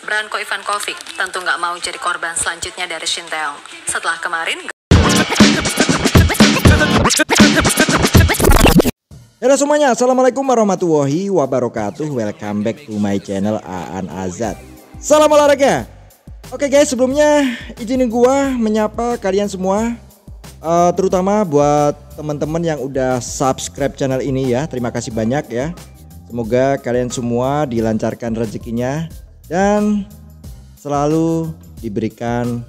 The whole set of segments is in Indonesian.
Branko Ivankovic tentu nggak mau jadi korban selanjutnya dari Shin Taeyong. Setelah kemarin... Halo semuanya, assalamualaikum warahmatullahi wabarakatuh. Welcome back to my channel Aan Azad. Salam olahraga. Oke guys, sebelumnya izinin gua menyapa kalian semua, terutama buat teman-teman yang udah subscribe channel ini ya. Terima kasih banyak ya. Semoga kalian semua dilancarkan rezekinya dan selalu diberikan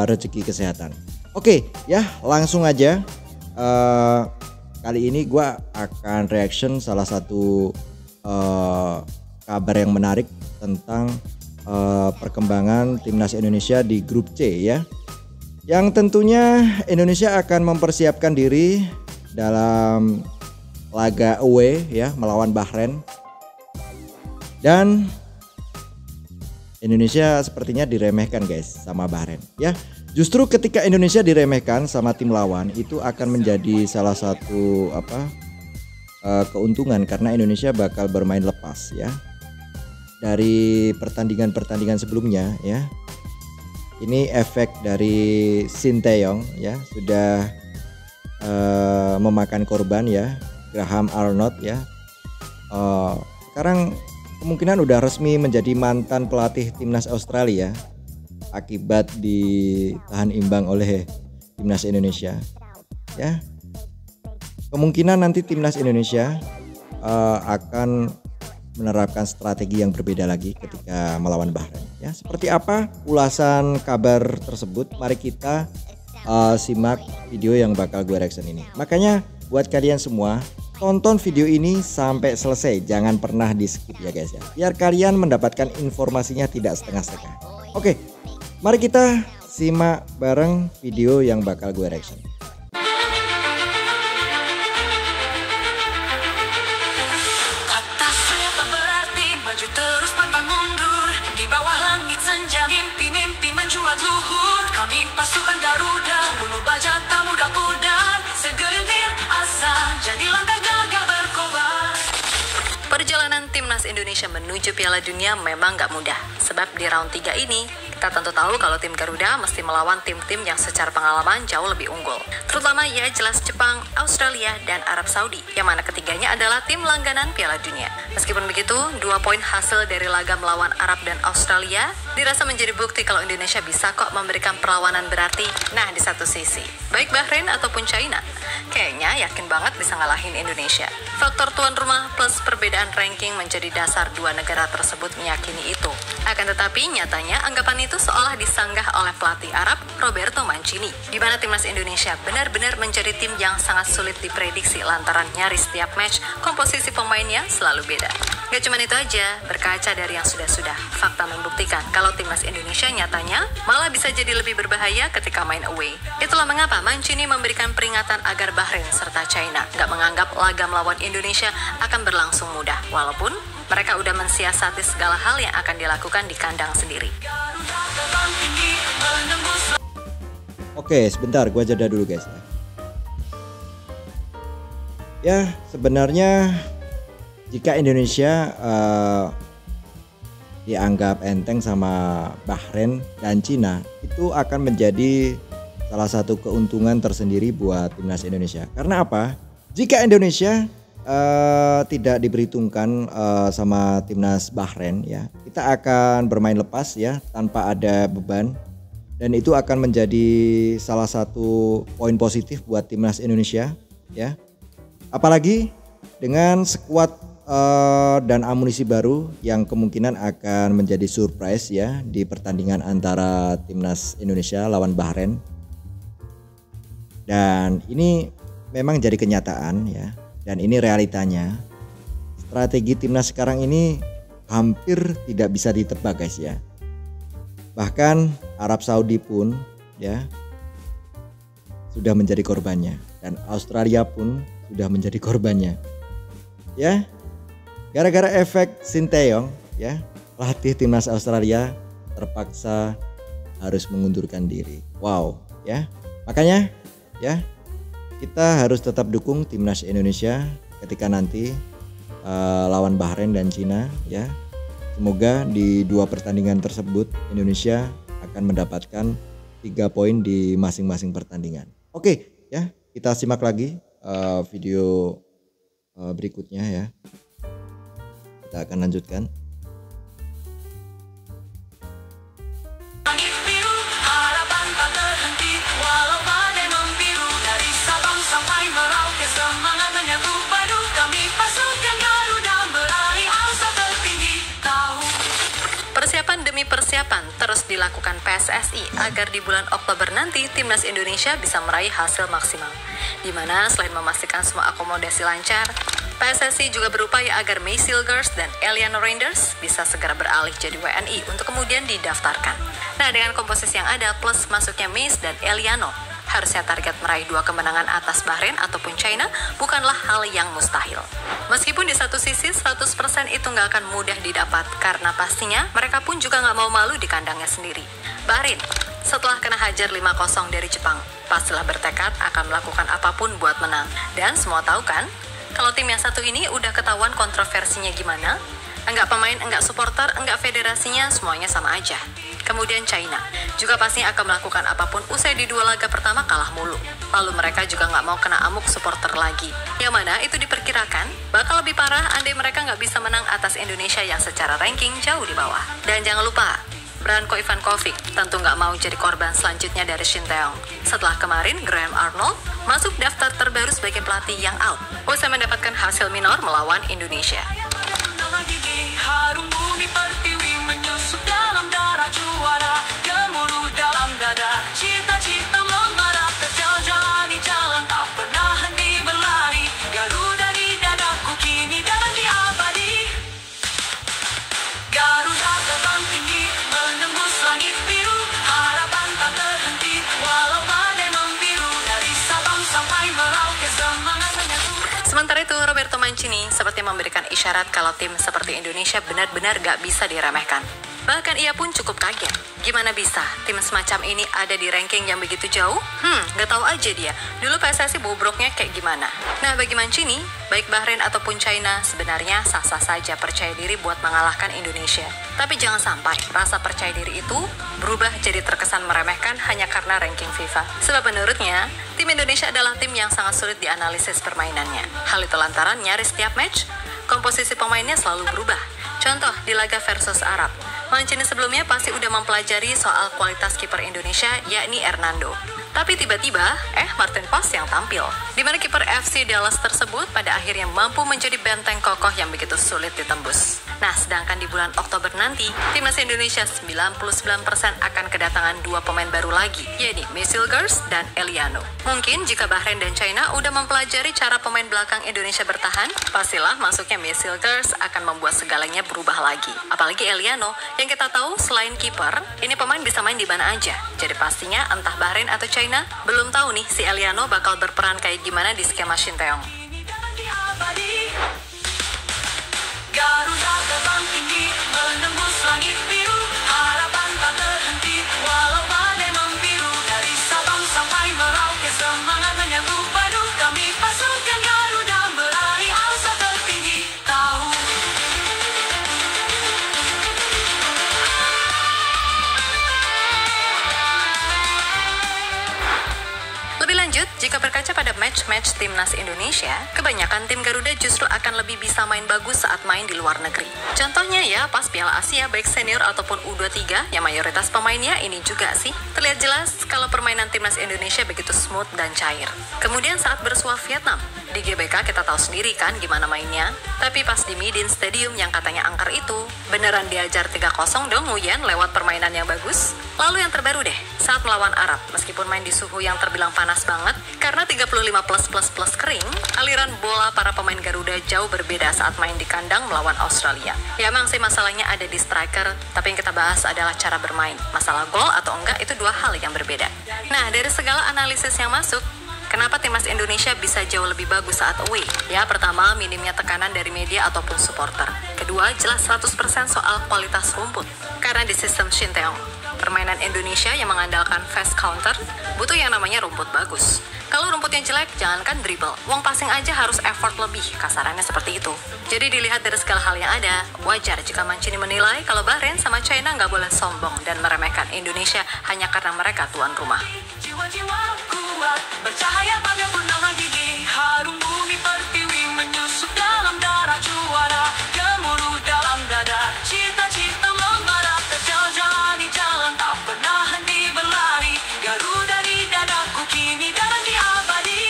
rezeki kesehatan. Oke ya, langsung aja. Kali ini gue akan reaction salah satu kabar yang menarik tentang perkembangan timnas Indonesia di grup C ya. Yang tentunya Indonesia akan mempersiapkan diri dalam laga away ya, melawan Bahrain. Dan Indonesia sepertinya diremehkan guys sama Bahrain ya. Justru ketika Indonesia diremehkan sama tim lawan, itu akan menjadi salah satu keuntungan karena Indonesia bakal bermain lepas ya dari pertandingan-pertandingan sebelumnya ya. Ini efek dari Shin Taeyong ya, sudah memakan korban ya, Graham Arnold ya. Sekarang kemungkinan udah resmi menjadi mantan pelatih timnas Australia akibat ditahan imbang oleh timnas Indonesia ya. Kemungkinan nanti timnas Indonesia akan menerapkan strategi yang berbeda lagi ketika melawan Bahrain ya. Seperti apa ulasan kabar tersebut? Mari kita simak video yang bakal gue reaction ini. Makanya buat kalian semua, tonton video ini sampai selesai, jangan pernah di skip ya guys ya, biar kalian mendapatkan informasinya tidak setengah-setengah. Oke, mari kita simak bareng video yang bakal gue reaction. Perjalanan timnas Indonesia menuju Piala Dunia memang nggak mudah. Sebab di round 3 ini, kita tentu tahu kalau tim Garuda mesti melawan tim-tim yang secara pengalaman jauh lebih unggul. Terutama ya jelas Jepang, Australia, dan Arab Saudi, yang mana ketiganya adalah tim langganan Piala Dunia. Meskipun begitu, 2 poin hasil dari laga melawan Arab dan Australia dirasa menjadi bukti kalau Indonesia bisa kok memberikan perlawanan berarti. Nah, di satu sisi, baik Bahrain ataupun China, kayaknya yakin banget bisa ngalahin Indonesia. Faktor tuan rumah plus perbedaan ranking menjadi dasar dua negara tersebut meyakini itu. Akan tetapi nyatanya anggapan itu seolah disanggah oleh pelatih Arab Roberto Mancini, di mana timnas Indonesia benar-benar menjadi tim yang sangat sulit diprediksi lantaran nyaris setiap match komposisi pemainnya selalu beda. Gak cuma itu aja, berkaca dari yang sudah-sudah, fakta membuktikan kalau timnas Indonesia nyatanya malah bisa jadi lebih berbahaya ketika main away. Itulah mengapa Mancini memberikan peringatan agar Bahrain serta China gak menganggap laga melawan Indonesia akan berlangsung mudah, walaupun mereka udah mensiasati segala hal yang akan dilakukan di kandang sendiri. Oke, sebentar, gua jeda dulu guys. Ya, sebenarnya jika Indonesia dianggap enteng sama Bahrain dan Cina, itu akan menjadi salah satu keuntungan tersendiri buat timnas Indonesia. Karena apa? Jika Indonesia tidak diperhitungkan sama timnas Bahrain ya, kita akan bermain lepas ya, tanpa ada beban, dan itu akan menjadi salah satu poin positif buat timnas Indonesia ya. Apalagi dengan skuad dan amunisi baru yang kemungkinan akan menjadi surprise ya di pertandingan antara timnas Indonesia lawan Bahrain. Dan ini memang jadi kenyataan ya, dan ini realitanya. Strategi timnas sekarang ini hampir tidak bisa ditebak guys ya. Bahkan Arab Saudi pun ya sudah menjadi korbannya, dan Australia pun sudah menjadi korbannya ya. Gara-gara efek Shin Taeyong ya, pelatih timnas Australia terpaksa harus mengundurkan diri. Wow ya. Makanya ya, kita harus tetap dukung timnas Indonesia ketika nanti lawan Bahrain dan Cina ya. Semoga di 2 pertandingan tersebut Indonesia akan mendapatkan 3 poin di masing-masing pertandingan. Oke, ya, kita simak lagi video berikutnya ya. Kita akan lanjutkan. Persiapan demi persiapan terus dilakukan PSSI agar di bulan Oktober nanti Timnas Indonesia bisa meraih hasil maksimal. Di mana selain memastikan semua akomodasi lancar, PSSI juga berupaya agar May Silgers dan Eliano Reinders bisa segera beralih jadi WNI untuk kemudian didaftarkan. Nah, dengan komposisi yang ada plus masuknya May dan Eliano, harusnya target meraih 2 kemenangan atas Bahrain ataupun China bukanlah hal yang mustahil. Meskipun di satu sisi 100% itu nggak akan mudah didapat karena pastinya mereka pun juga nggak mau malu di kandangnya sendiri. Bahrain, setelah kena hajar 5-0 dari Jepang, pastilah bertekad akan melakukan apapun buat menang. Dan semua tahu kan, kalau tim yang satu ini udah ketahuan kontroversinya gimana, enggak pemain, enggak supporter, enggak federasinya, semuanya sama aja. Kemudian China juga pasti akan melakukan apapun usai di 2 laga pertama kalah mulu. Lalu mereka juga nggak mau kena amuk supporter lagi. Yang mana itu diperkirakan bakal lebih parah andai mereka nggak bisa menang atas Indonesia yang secara ranking jauh di bawah. Dan jangan lupa, Branko Ivankovic tentu nggak mau jadi korban selanjutnya dari Shin Tae-yong. Setelah kemarin Graham Arnold masuk daftar terbaru sebagai pelatih yang out usai mendapatkan hasil minor melawan Indonesia. Harum bumi pertiwi menyusup dalam darah juara, gemuruh dalam dada, cita-cita membara, terjalani jalan tak pernah henti berlari, Garuda di dadaku kini dan di abadi. Garuda terbang tinggi menembus langit biru, harapan tak terhenti walau badai membiru, dari Sabang sampai Merauke semangat menyatu. Sementara itu, Roberto Mancini seperti memberikan isyarat kalau tim seperti Indonesia benar-benar gak bisa diremehkan. Bahkan ia pun cukup kaget. Gimana bisa tim semacam ini ada di ranking yang begitu jauh? Gak tahu aja dia. Dulu PSSI bobroknya kayak gimana. Nah, bagi Mancini, baik Bahrain ataupun China sebenarnya sah-sah saja percaya diri buat mengalahkan Indonesia. Tapi jangan sampai rasa percaya diri itu berubah jadi terkesan meremehkan hanya karena ranking FIFA. Sebab menurutnya, tim Indonesia adalah tim yang sangat sulit dianalisis permainannya. Hal itu lantaran nyaris setiap match, komposisi pemainnya selalu berubah. Contoh di laga versus Arab, Mancini sebelumnya pasti udah mempelajari soal kualitas kiper Indonesia, yakni Hernando. Tapi tiba-tiba, Martin Paz yang tampil. Di mana kiper FC Dallas tersebut pada akhirnya mampu menjadi benteng kokoh yang begitu sulit ditembus. Nah, sedangkan di bulan Oktober nanti, Timnas Indonesia 99% akan kedatangan 2 pemain baru lagi, yaitu May Silgers dan Eliano. Mungkin jika Bahrain dan China udah mempelajari cara pemain belakang Indonesia bertahan, pastilah masuknya May Silgers akan membuat segalanya berubah lagi. Apalagi Eliano, yang kita tahu selain kiper, ini pemain bisa main di mana aja. Jadi pastinya entah Bahrain atau China, belum tahu nih si Eliano bakal berperan kayak gimana di skema Shin Tae-yong. Garuda terbang tinggi menembus langit biru, harapan tak terhenti walau badai membiru, dari Sabang sampai Merauke semangat menyambut padu, kami pasukan Garuda meraih asa tertinggi. Tahu lebih lanjut, jika berkaca pada match-match Timnas Indonesia, kebanyakan tim Garuda justru akan lebih bisa main bagus saat main di luar negeri. Contohnya ya, pas Piala Asia baik senior ataupun U23 yang mayoritas pemainnya ini juga sih. Terlihat jelas kalau permainan Timnas Indonesia begitu smooth dan cair. Kemudian saat bersuah Vietnam, di GBK kita tahu sendiri kan gimana mainnya. Tapi pas di Midin Stadium yang katanya angker itu, beneran diajar 3-0 dong Nguyen lewat permainan yang bagus. Lalu yang terbaru deh, saat melawan Arab, meskipun main di suhu yang terbilang panas banget, karena 35+++ kering, aliran bola para pemain Garuda jauh berbeda saat main di kandang melawan Australia. Ya emang sih masalahnya ada di striker, tapi yang kita bahas adalah cara bermain. Masalah gol atau enggak itu 2 hal yang berbeda. Nah, dari segala analisis yang masuk, kenapa Timnas Indonesia bisa jauh lebih bagus saat away? Ya, pertama, minimnya tekanan dari media ataupun supporter. kedua, jelas 100% soal kualitas rumput. Karena di sistem Shinteong, permainan Indonesia yang mengandalkan fast counter, butuh yang namanya rumput bagus. Kalau rumputnya jelek, jangankan dribble, wong passing aja harus effort lebih, kasarannya seperti itu. Jadi dilihat dari segala hal yang ada, wajar jika Mancini menilai kalau Bahrain sama China nggak boleh sombong dan meremehkan Indonesia hanya karena mereka tuan rumah. Jiwa-jiwa kuat, bercahaya bagai bunga gigi, harum bumi pertiwi menyusup dalam darah juara, gemuruh dalam dada, cita-cita membara, terjalani jalan tak pernah henti berlari, Garuda di dadaku kini darah di abadi.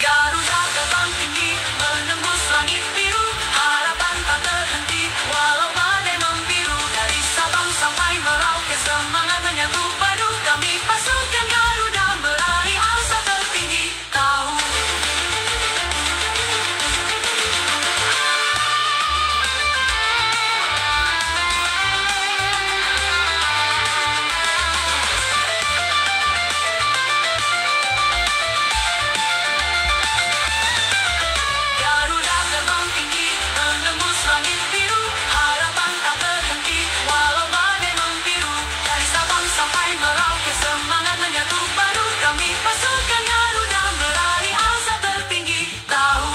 Garuda terbang tinggi, menembus langit biru, harapan tak terhenti, walau badai membiru, dari Sabang sampai Merauke semangat menyambut padu, kami pasukan Garuda meraih asa tertinggi. Tahu Garuda terbang tinggi, menembus langit biru, harapan tak terhenti, walau badai membiru, dari Sabang sampai Merauke semangat menyatu padu, kami pasukan Garuda meraih asa tertinggi. Tahu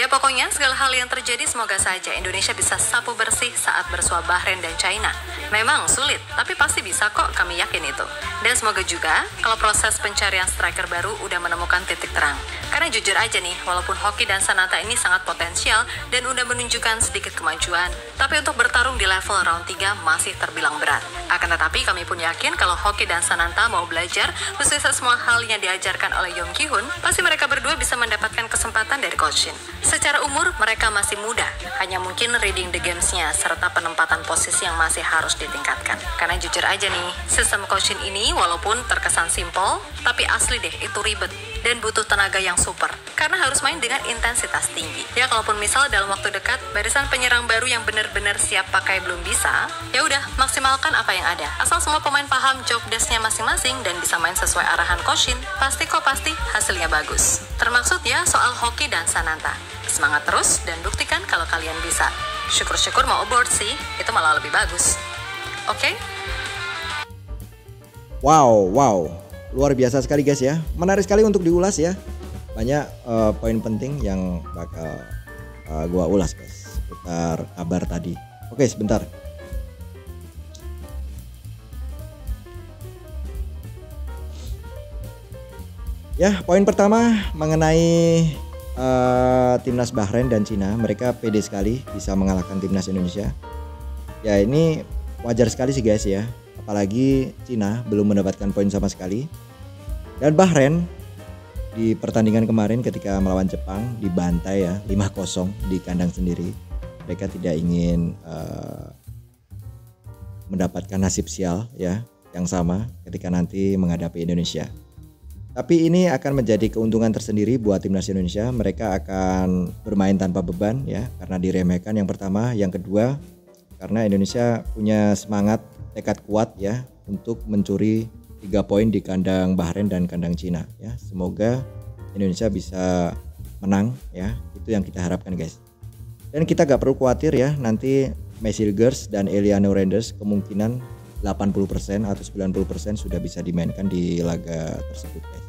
Ya pokoknya segala hal yang terjadi semoga saja Indonesia bisa sapu bersih saat bersua Bahrain dan China. Memang sulit, tapi pasti bisa kok, kami yakin itu. Dan semoga juga kalau proses pencarian striker baru udah menemukan titik terang. Karena jujur aja nih, walaupun Hoki dan Sananta ini sangat potensial dan udah menunjukkan sedikit kemajuan, tapi untuk bertarung di level round 3 masih terbilang berat. Akan tetapi kami pun yakin kalau Hoki dan Sananta mau belajar khususnya semua hal yang diajarkan oleh Yong Ki-hun, pasti mereka berdua bisa mendapatkan kesempatan dari Coach Shin. Secara umur mereka masih muda, hanya mungkin reading the games-nya serta penempatan posisi yang masih harus ditingkatkan. Karena jujur aja nih, sistem Coach Shin ini walaupun terkesan simple, tapi asli deh itu ribet dan butuh tenaga yang super. Karena harus main dengan intensitas tinggi. Ya kalaupun misal dalam waktu dekat barisan penyerang baru yang benar-benar siap pakai belum bisa, ya udah maksimalkan apa yang ada. Asal semua pemain paham job desk-nya masing-masing dan bisa main sesuai arahan Coach Shin, pasti hasilnya bagus. Termaksud ya soal Hoki dan Sananta. Semangat terus dan buktikan kalau kalian bisa. Syukur-syukur mau abort sih, itu malah lebih bagus. Oke? Wow, luar biasa sekali guys ya. Menarik sekali untuk diulas ya. Banyak poin penting yang bakal gua ulas guys seputar kabar tadi. Oke, sebentar. Ya, poin pertama mengenai timnas Bahrain dan Cina. Mereka pede sekali bisa mengalahkan timnas Indonesia. Ya ini wajar sekali sih guys ya. Apalagi Cina belum mendapatkan poin sama sekali. Dan Bahrain di pertandingan kemarin ketika melawan Jepang dibantai ya 5-0 di kandang sendiri. Mereka tidak ingin mendapatkan nasib sial ya yang sama ketika nanti menghadapi Indonesia. Tapi ini akan menjadi keuntungan tersendiri buat timnas Indonesia. Mereka akan bermain tanpa beban ya karena diremehkan yang pertama, yang kedua karena Indonesia punya semangat tekad kuat ya untuk mencuri 3 poin di kandang Bahrain dan kandang Cina ya. Semoga Indonesia bisa menang ya. Itu yang kita harapkan guys. Dan kita gak perlu khawatir ya nanti Messi Girls dan Eliano Renders kemungkinan 80% atau 90% sudah bisa dimainkan di laga tersebut guys.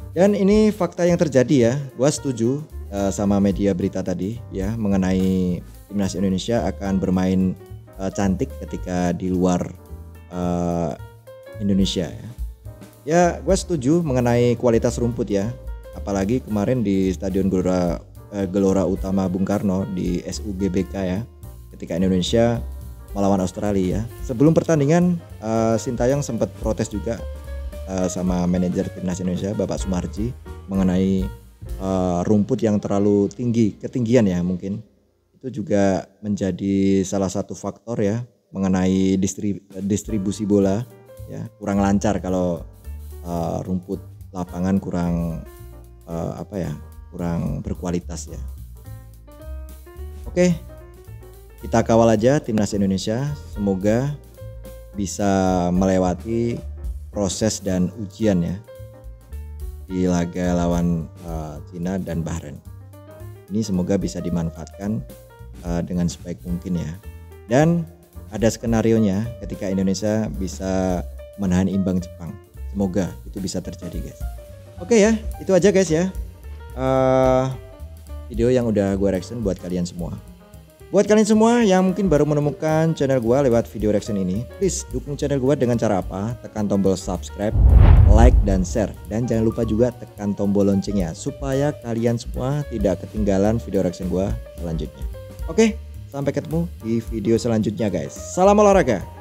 Dan ini fakta yang terjadi ya. Gua setuju sama media berita tadi ya mengenai timnas Indonesia akan bermain cantik ketika di luar Indonesia ya. Ya gue setuju mengenai kualitas rumput ya. Apalagi kemarin di Stadion Gelora Utama Bung Karno di SUGBK ya. Ketika Indonesia melawan Australia ya. Sebelum pertandingan Sintayong sempat protes juga sama manajer timnas Indonesia Bapak Sumarji mengenai rumput yang terlalu tinggi, ketinggian ya mungkin. Itu juga menjadi salah satu faktor ya mengenai distribusi bola ya, kurang lancar kalau rumput lapangan kurang kurang berkualitas ya. Oke, kita kawal aja timnas Indonesia, semoga bisa melewati proses dan ujian ya di laga lawan Cina dan Bahrain. Ini semoga bisa dimanfaatkan dengan sebaik mungkin ya. Dan ada skenarionya ketika Indonesia bisa menahan imbang Jepang. Semoga itu bisa terjadi guys. Oke ya, itu aja guys ya. Video yang udah gue reaction buat kalian semua. Buat kalian semua yang mungkin baru menemukan channel gue lewat video reaction ini, please dukung channel gue dengan cara apa? Tekan tombol subscribe, like, dan share. Dan jangan lupa juga tekan tombol loncengnya supaya kalian semua tidak ketinggalan video reaction gue selanjutnya. Oke, sampai ketemu di video selanjutnya guys. Salam olahraga.